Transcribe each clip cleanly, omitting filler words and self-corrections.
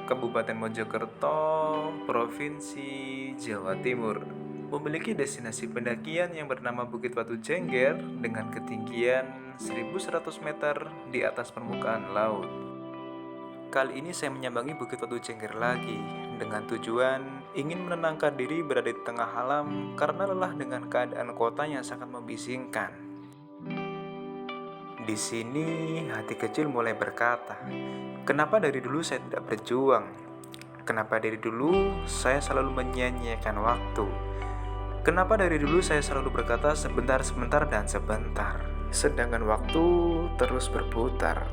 Kabupaten Mojokerto, Provinsi Jawa Timur, memiliki destinasi pendakian yang bernama Bukit Batu Jengger dengan ketinggian 1100 meter di atas permukaan laut. Kali ini saya menyambangi Bukit Batu Jengger lagi dengan tujuan ingin menenangkan diri berada di tengah alam karena lelah dengan keadaan kota yang sangat membisingkan. Di sini hati kecil mulai berkata, kenapa dari dulu saya tidak berjuang? Kenapa dari dulu saya selalu menyia-nyiakan waktu? Kenapa dari dulu saya selalu berkata sebentar dan sebentar, sedangkan waktu terus berputar?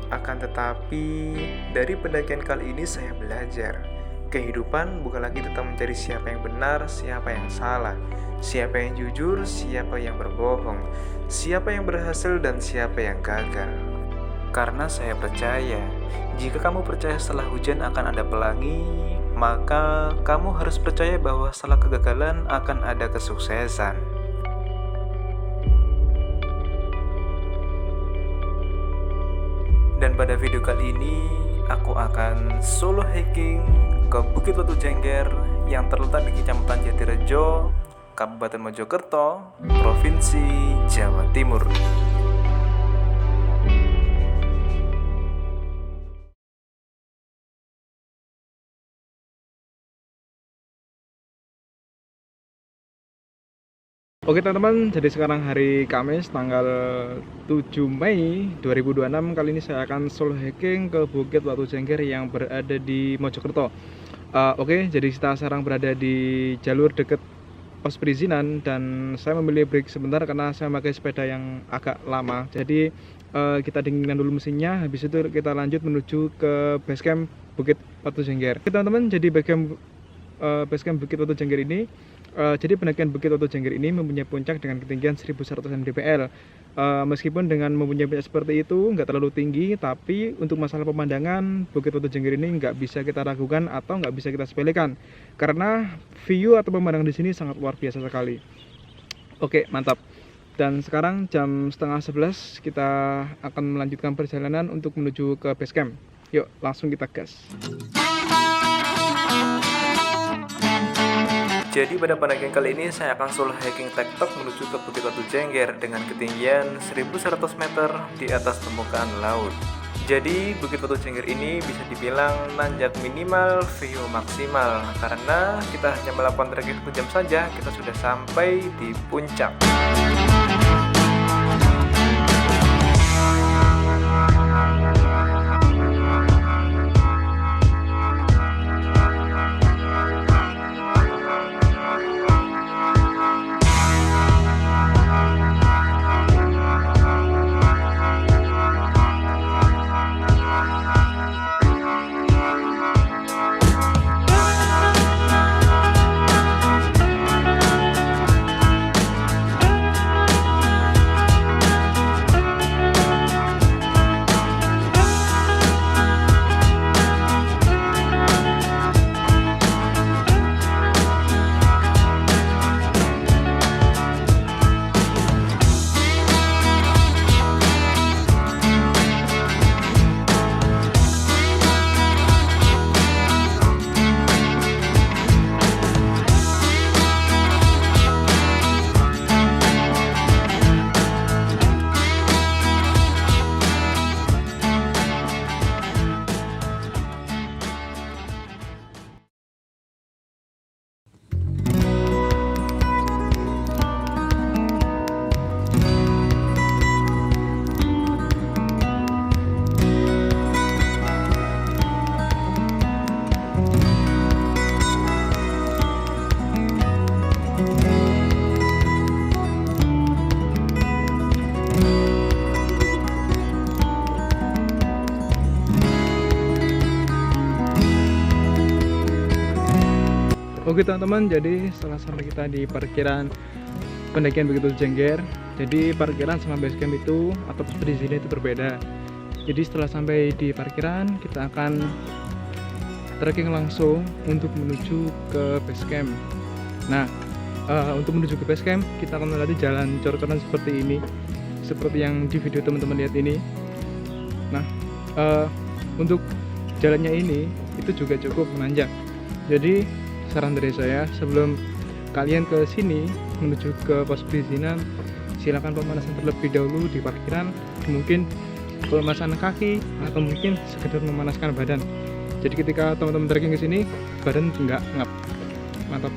Akan tetapi, dari pendakian kali ini saya belajar, kehidupan bukan lagi tentang mencari siapa yang benar, siapa yang salah, siapa yang jujur, siapa yang berbohong, siapa yang berhasil dan siapa yang gagal. Karena saya percaya, jika kamu percaya setelah hujan akan ada pelangi, maka kamu harus percaya bahwa setelah kegagalan akan ada kesuksesan. Dan pada video kali ini, aku akan solo hiking ke Bukit Batu Jengger yang terletak di Kecamatan Jatirejo, Kabupaten Mojokerto, Provinsi Jawa Timur. Oke teman-teman, jadi sekarang hari Kamis tanggal 7 Mei 2026. Kali ini saya akan solo hiking ke Bukit Batu Jengger yang berada di Mojokerto. Oke, jadi kita sekarang berada di jalur dekat pos perizinan dan saya memilih break sebentar karena saya memakai sepeda yang agak lama. Jadi kita dinginkan dulu mesinnya, habis itu kita lanjut menuju ke basecamp Bukit Batu Jengger. Oke teman-teman, jadi basecamp Bukit Batu Jengger ini jadi pendakian Bukit Batu Jengger ini mempunyai puncak dengan ketinggian 1100 mdpl. Meskipun dengan mempunyai puncak seperti itu nggak terlalu tinggi, tapi untuk masalah pemandangan Bukit Batu Jengger ini nggak bisa kita ragukan atau nggak bisa kita sepelekan karena view atau pemandangan di sini sangat luar biasa sekali. Oke, mantap. Dan sekarang jam 10:30 kita akan melanjutkan perjalanan untuk menuju ke base camp. Yuk, langsung kita gas. Jadi pada pendakian kali ini saya akan solo hiking tektok menuju ke Bukit Batu Jengger dengan ketinggian 1100 meter di atas permukaan laut. Jadi Bukit Batu Jengger ini bisa dibilang nanjak minimal, view maksimal karena kita hanya melakukan trekking 1 jam saja kita sudah sampai di puncak. Oke teman-teman, jadi setelah sampai kita di parkiran pendakian Bukit Batu Jengger, jadi parkiran sama basecamp itu atau pos perizinan itu berbeda. Jadi setelah sampai di parkiran, kita akan trekking langsung untuk menuju ke basecamp. Nah, untuk menuju ke basecamp kita akan melewati jalan cor-coran seperti ini, seperti yang di video teman-teman lihat ini. Nah, untuk jalannya ini itu juga cukup menanjak. Jadi saran dari saya, sebelum kalian ke sini menuju ke pos perizinan, silakan pemanasan terlebih dahulu di parkiran, mungkin pemanasan kaki atau mungkin sekedar memanaskan badan. Jadi ketika teman-teman trekking ke sini, badan nggak ngap. Mantap.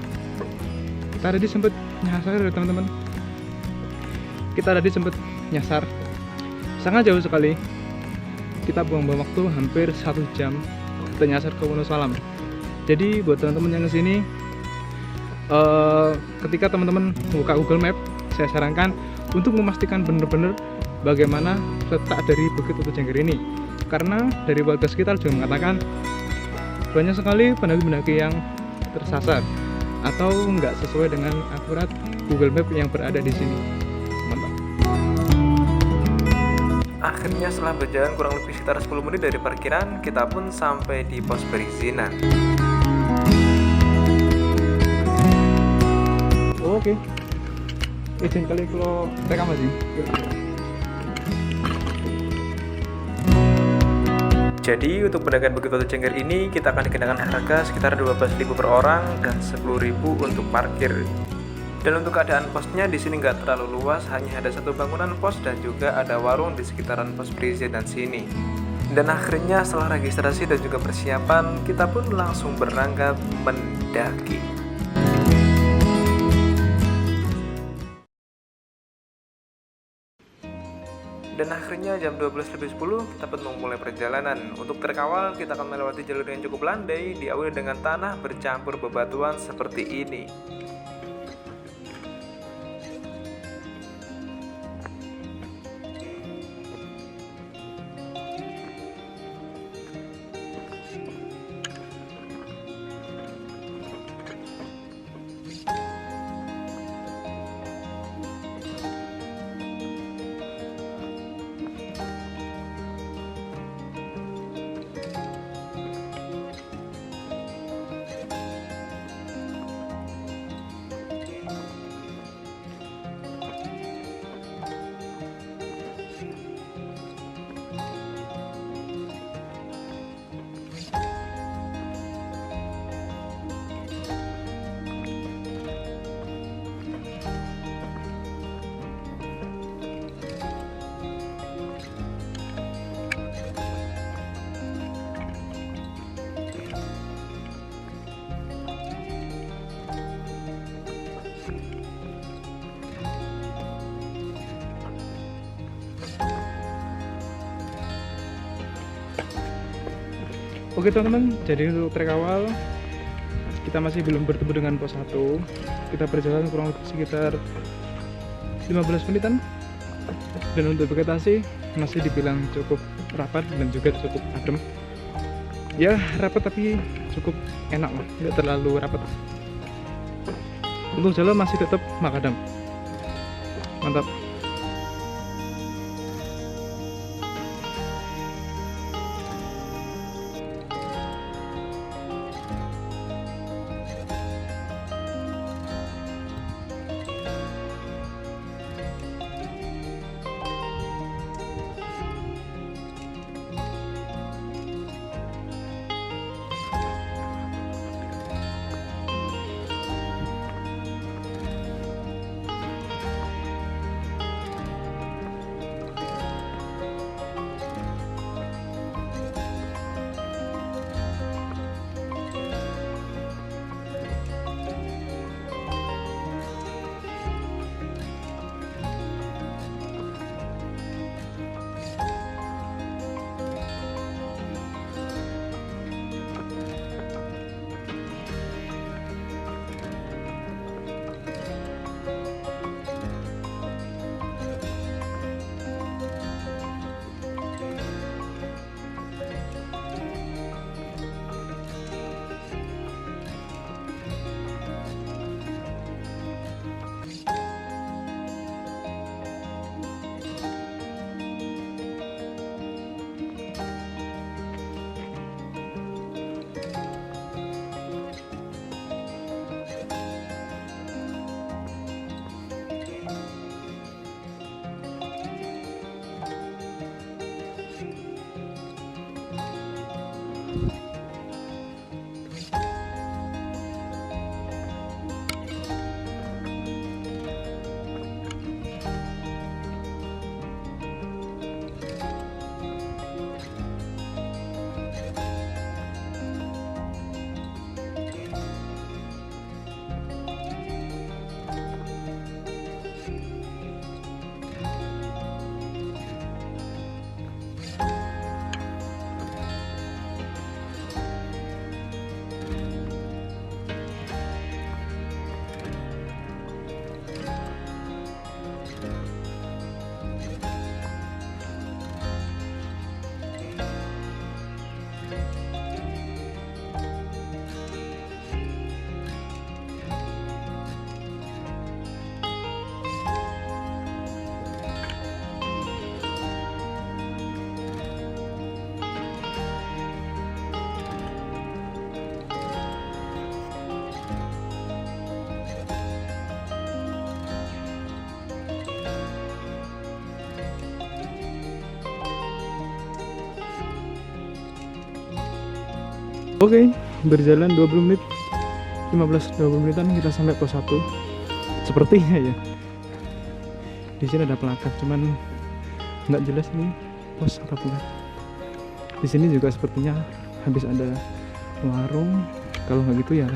Kita tadi sempat nyasar ya teman-teman. Sangat jauh sekali. Kita buang-buang waktu hampir 1 jam kita nyasar ke Wonosalam. Jadi buat teman-teman yang kesini, ketika teman-teman buka Google Map, saya sarankan untuk memastikan benar-benar bagaimana letak dari Bukit Batu Jengger ini. Karena dari warga sekitar juga mengatakan banyak sekali pendaki-pendaki yang tersasar atau nggak sesuai dengan akurat Google Map yang berada di sini. Mantap. Akhirnya setelah berjalan kurang lebih sekitar 10 menit dari parkiran, kita pun sampai di pos perizinan. Oke. Izin kali kalau rekam aja. Jadi untuk pendakian Bukit Batu Jengger ini kita akan dikenakan harga sekitar 12.000 per orang dan 10.000 untuk parkir. Dan untuk keadaan posnya di sini nggak terlalu luas, hanya ada satu bangunan pos dan juga ada warung di sekitaran pos perizinan sini. Dan akhirnya setelah registrasi dan juga persiapan, kita pun langsung berangkat mendaki. Dan akhirnya jam 12:10 kita pun memulai perjalanan. Untuk trek awal kita akan melewati jalur yang cukup landai, diawali dengan tanah bercampur bebatuan seperti ini. Oke teman-teman, jadi untuk trek awal kita masih belum bertemu dengan pos 1. Kita berjalan kurang lebih sekitar 15 menitan. Dan untuk vegetasi masih dibilang cukup rapat dan juga cukup adem. Ya rapat tapi cukup enak lah, tidak terlalu rapat. Untuk jalan masih tetap makadam. Mantap. Oke, berjalan 20 menit, 15-20 menitan kita sampai pos 1. Sepertinya ya. Di sini ada plakat, cuman nggak jelas ini pos atau bukan. Di sini juga sepertinya habis ada warung, kalau nggak gitu ya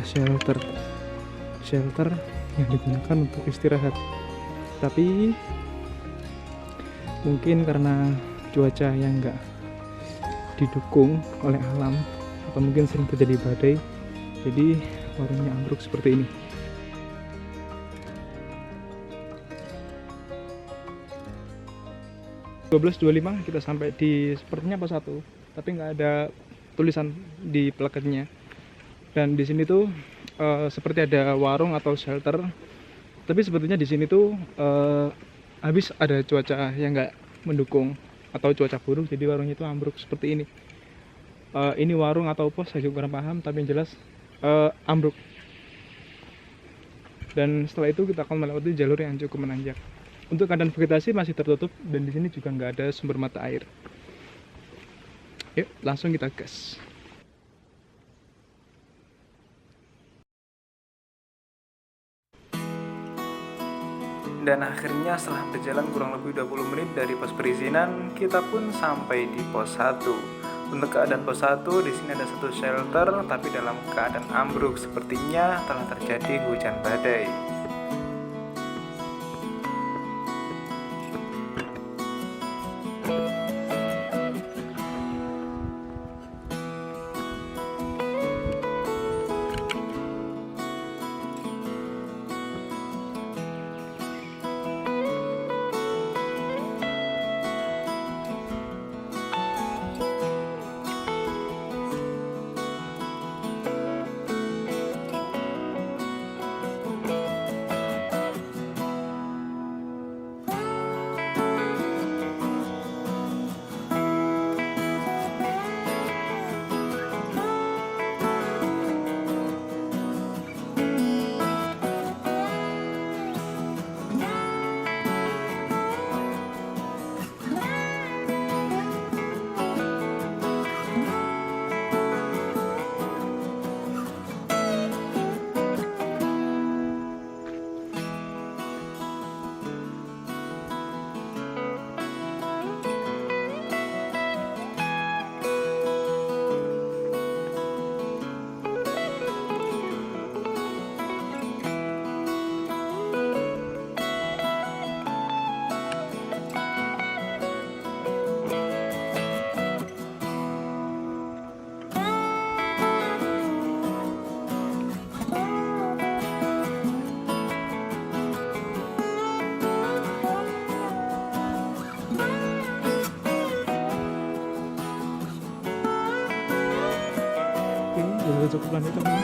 shelter yang digunakan untuk istirahat. Tapi mungkin karena cuaca yang nggak didukung oleh alam, atau mungkin sering terjadi badai, jadi warungnya ambruk seperti ini. (12.25) kita sampai di sepertinya pos 1, tapi nggak ada tulisan di plakatnya. Dan di sini tuh seperti ada warung atau shelter, tapi sepertinya di sini tuh habis ada cuaca yang nggak mendukung atau cuaca buruk, jadi warungnya itu ambruk seperti ini. Ini warung atau pos saya juga kurang paham, tapi yang jelas ambruk. Dan setelah itu kita akan melewati jalur yang cukup menanjak. Untuk keadaan vegetasi masih tertutup, dan di sini juga nggak ada sumber mata air. Yuk, langsung kita gas. Dan akhirnya setelah berjalan kurang lebih 20 menit dari pos perizinan, kita pun sampai di pos 1. Untuk keadaan pos 1, di sini ada satu shelter, tapi dalam keadaan ambruk, sepertinya telah terjadi hujan badai. Oke, udah cukup lanjut teman.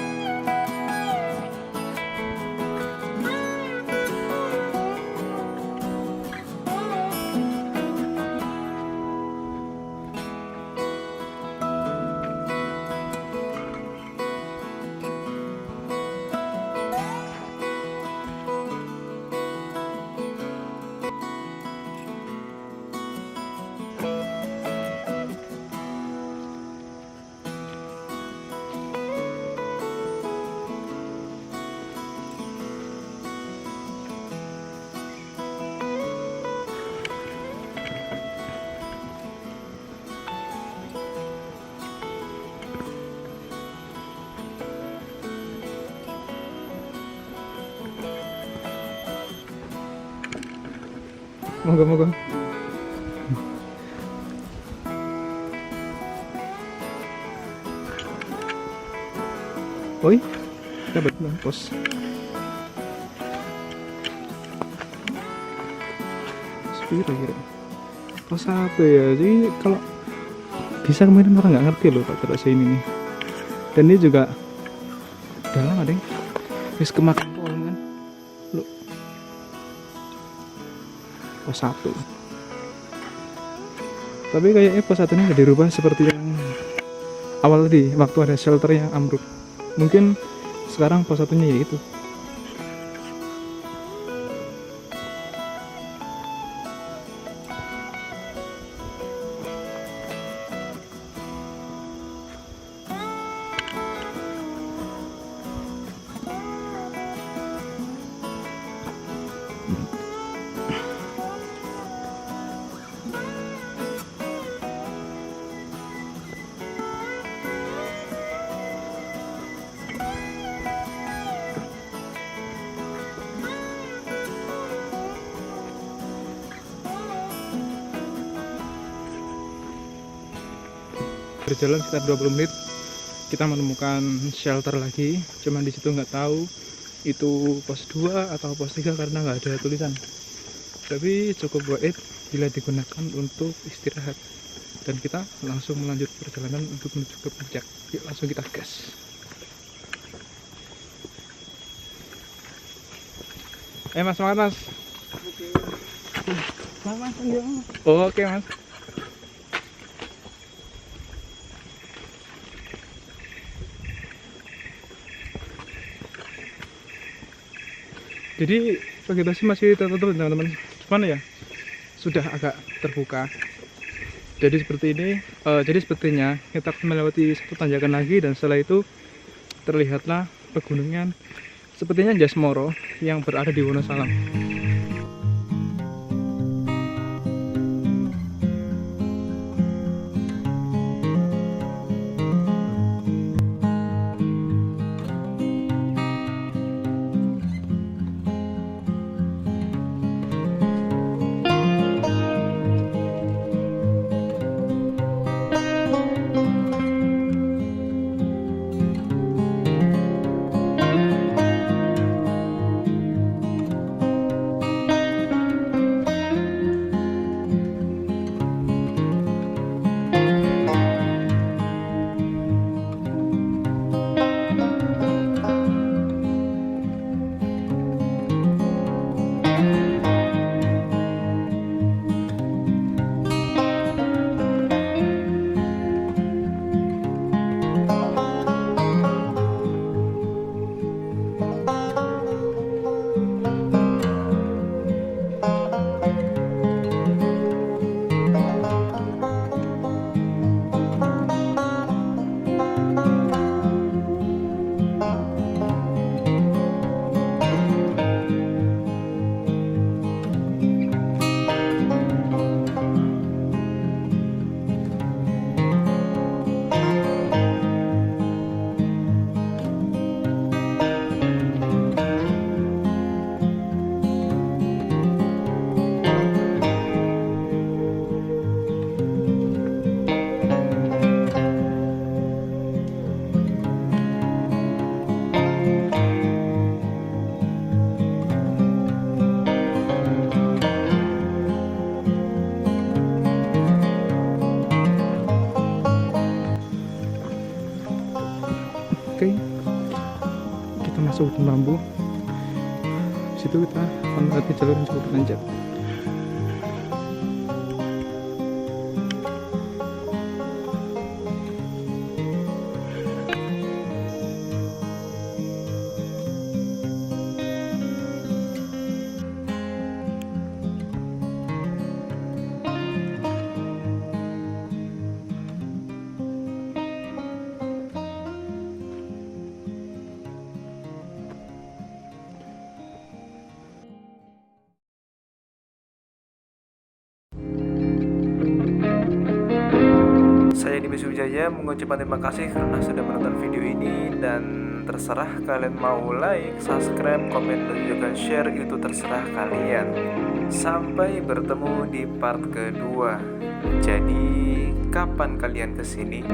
Moga-moga. Oi, dapat pos. Kira-kira pos 1 ya. Jadi kalau bisa kemarin orang nggak ngerti loh Pak terus ini nih. Dan ini juga dalam ada yang wis kemakan pohon kan. Loh. Pos 1. Tapi kayaknya pos 1 ini udah dirubah seperti yang awal tadi waktu ada shelter yang ambruk. Mungkin sekarang pos 1-nya yaitu. Berjalan sekitar 20 menit kita menemukan shelter lagi, cuman di situ nggak tahu itu pos 2 atau pos 3 karena nggak ada tulisan, tapi cukup worth it bila digunakan untuk istirahat. Dan kita langsung melanjut perjalanan untuk menuju ke puncak. Yuk langsung kita gas. Mas, semangat mas. Oke mas. Jadi vegetasi masih tertutup teman-teman, cuman ya sudah agak terbuka. Jadi seperti ini, jadi sepertinya kita akan melewati satu tanjakan lagi, dan setelah itu terlihatlah pegunungan sepertinya Jas Moro yang berada di Wonosalam. Oke, kita masuk hutan bambu. Di situ kita akan melewati jalur yang cukup menanjak. Saya Dimas Wijaya mengucapkan terima kasih karena sudah menonton video ini, dan terserah kalian mau like, subscribe, komen, dan juga share, itu terserah kalian. Sampai bertemu di part kedua. Jadi kapan kalian kesini?